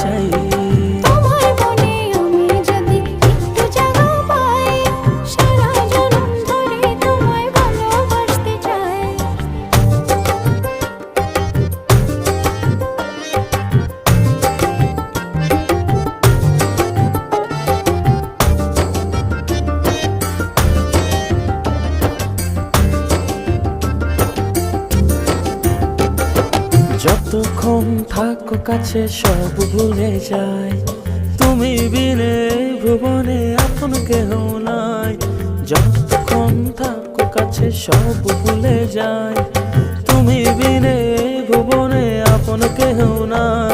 চাই। তোমার মনে আমি যদি একটু জায়গা পাই, সারা জনম ধরে তোমায় ভালোবাসতে চাই। যতক্ষণ থাকো কাছে সব ভুলে যাই, তুমি বিনে ভুবনে আপন কেহ নাই। যতক্ষণ থাকো কাছে সব ভুলে যাই, তুমি বিনে ভুবনে আপন কেহ নাই।